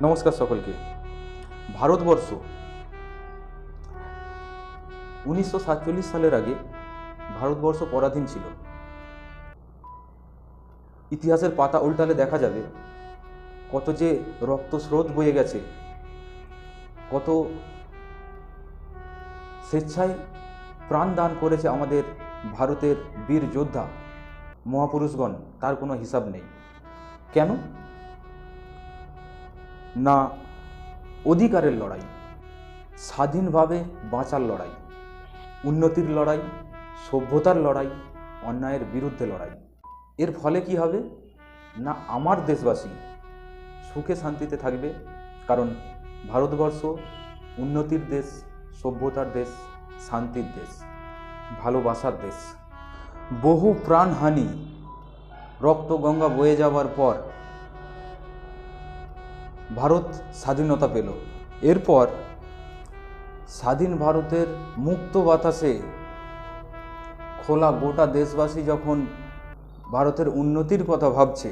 নমস্কার সকলকে। ভারতবর্ষ 1947 সালের আগে ভারতবর্ষ পরাধীন ছিল। ইতিহাসের পাতা উল্টালে দেখা যাবে কত যে রক্তস্রোত বয়ে গেছে, কত স্বেচ্ছায় প্রাণ দান করেছে আমাদের ভারতের বীর যোদ্ধা মহাপুরুষগণ, তার কোনো হিসাব নেই। কেন না, অধিকারের লড়াই, স্বাধীনভাবে বাঁচার লড়াই, উন্নতির লড়াই, সভ্যতার লড়াই, অন্যায়ের বিরুদ্ধে লড়াই। এর ফলে কি হবে না, আমার দেশবাসী সুখে শান্তিতে থাকবে, কারণ ভারতবর্ষ উন্নতির দেশ, সভ্যতার দেশ, শান্তির দেশ, ভালোবাসার দেশ। বহু প্রাণহানি, রক্তগঙ্গা বয়ে যাওয়ার পর ভারত স্বাধীনতা পেল। এরপর স্বাধীন ভারতের মুক্ত বাতাসে খোলা গোটা দেশবাসী যখন ভারতের উন্নতির কথা ভাবছে,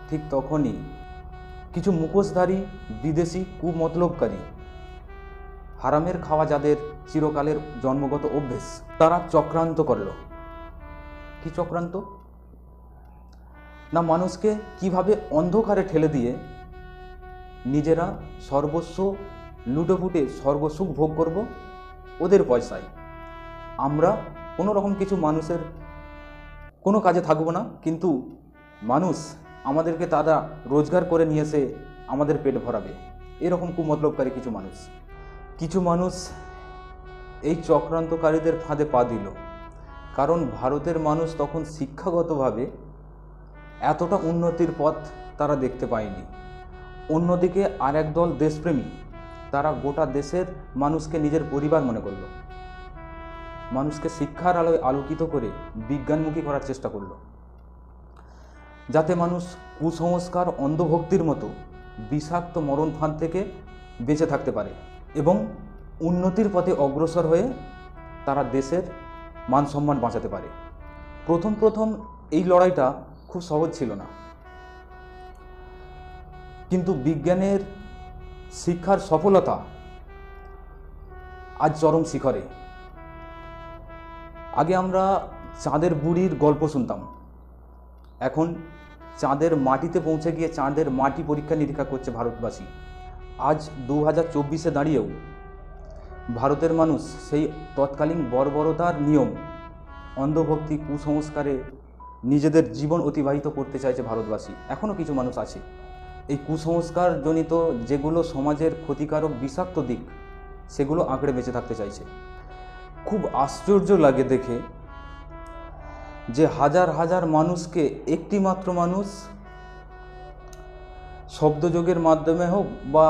ঠিক তখনই কিছু মুখোশধারী বিদেশি কুমতলবকারী, হারামের খাওয়া যাদের চিরকালের জন্মগত অভ্যেস, তারা চক্রান্ত করল। কি চক্রান্ত না, মানুষকে কিভাবে অন্ধকারে ঠেলে দিয়ে নিজেরা সর্বস্ব লুটোপুটে সর্বসুখ ভোগ করব ওদের পয়সায়। আমরা কোনো রকম কিছু মানুষের কোনো কাজে থাকবো না, কিন্তু মানুষ আমাদেরকে তারা রোজগার করে নিয়ে এসে আমাদের পেট ভরাবে। এরকম কুমতলবকারী কিছু মানুষ এই চক্রান্তকারীদের ফাঁদে পা দিল। কারণ ভারতের মানুষ তখন শিক্ষাগতভাবে এতটা উন্নতির পথ তারা দেখতে পায়নি। অন্যদিকে আর এক দল দেশপ্রেমী, তারা গোটা দেশের মানুষকে নিজের পরিবার মনে করল, মানুষকে শিক্ষার আলোয় আলোকিত করে বিজ্ঞানমুখী করার চেষ্টা করল, যাতে মানুষ কুসংস্কার, অন্ধভক্তির মতো বিষাক্ত মরণ ফাঁদ থেকে বেঁচে থাকতে পারে এবং উন্নতির পথে অগ্রসর হয়ে তারা দেশের মান সম্মান বাঁচাতে পারে। প্রথম এই লড়াইটা খুব সহজ ছিল না, কিন্তু বিজ্ঞানের শিক্ষার সফলতা আজ চরম শিখরে। আগে আমরা চাঁদের বুড়ির গল্প শুনতাম, এখন চাঁদের মাটিতে পৌঁছে গিয়ে চাঁদের মাটি পরীক্ষা নিরীক্ষা করছে ভারতবাসী। আজ 2024-এ দাঁড়িয়েও ভারতের মানুষ সেই তৎকালীন বর্বরতার নিয়ম, অন্ধভক্তি, কুসংস্কারে নিজেদের জীবন অতিবাহিত করতে চাইছে ভারতবাসী। এখনও কিছু মানুষ আছে এই কুসংস্কারজনিত যেগুলো সমাজের ক্ষতিকারক বিষাক্ত দিক, সেগুলো আঁকড়ে বেঁচে থাকতে চাইছে। খুব আশ্চর্য লাগে দেখে যে হাজার হাজার মানুষকে একটি মাত্র মানুষ শব্দযোগের মাধ্যমে হোক বা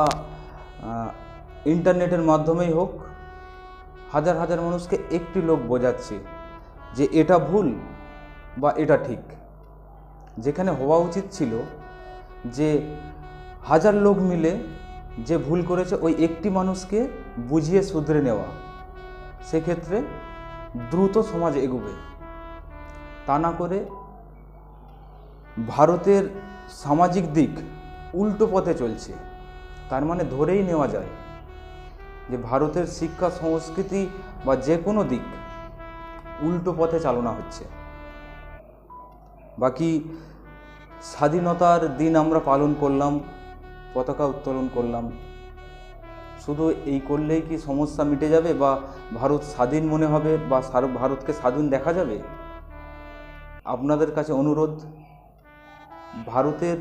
ইন্টারনেটের মাধ্যমেই হোক, হাজার হাজার মানুষকে একটি লোক বোঝাচ্ছে যে এটা ভুল বা এটা ঠিক। যেখানে হওয়া উচিত ছিল যে হাজার লোক মিলে যে ভুল করেছে ওই একটি মানুষকে বুঝিয়ে শুধরে নেওয়া, সেক্ষেত্রে দ্রুত সমাজ এগোবে। তা না করে ভারতের সামাজিক দিক উল্টো পথে চলছে। তার মানে ধরেই নেওয়া যায় যে ভারতের শিক্ষা, সংস্কৃতি বা যে কোনো দিক উল্টো পথে চালনা হচ্ছে। বাকি স্বাধীনতার দিন আমরা পালন করলাম, পতাকা উত্তোলন করলাম, শুধু এই করলেই কি সমস্যা মিটে যাবে বা ভারত স্বাধীন মনে হবে বা ভারতকে স্বাধীন দেখা যাবে? আপনাদের কাছে অনুরোধ, ভারতের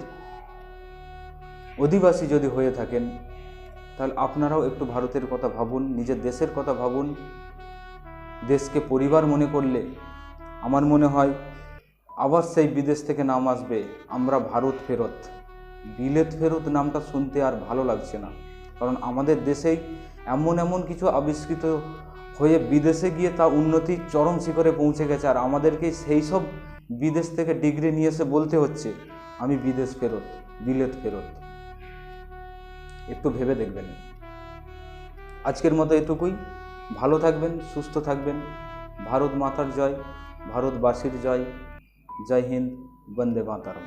অধিবাসী যদি হয়ে থাকেন তাহলে আপনারাও একটু ভারতের কথা ভাবুন, নিজের দেশের কথা ভাবুন। দেশকে পরিবার মনে করলে আমার মনে হয় আবার সেই বিদেশ থেকে নাম আসবে, আমরা ভারত ফেরত। বিলেত ফেরত নামটা শুনতে আর ভালো লাগছে না, কারণ আমাদের দেশেই এমন কিছু আবিষ্কৃত হয়ে বিদেশে গিয়ে তা উন্নতির চরম শিখরে পৌঁছে গেছে, আর আমাদেরকে সেই সব বিদেশ থেকে ডিগ্রি নিয়ে এসে বলতে হচ্ছে আমি বিদেশ ফেরত, বিলেত ফেরত। একটু ভেবে দেখবেন। আজকের মতো এটুকুই। ভালো থাকবেন, সুস্থ থাকবেন। ভারত মাতার জয়, ভারতবাসীর জয়। জয় হিন্দ, বন্দে মাতরম।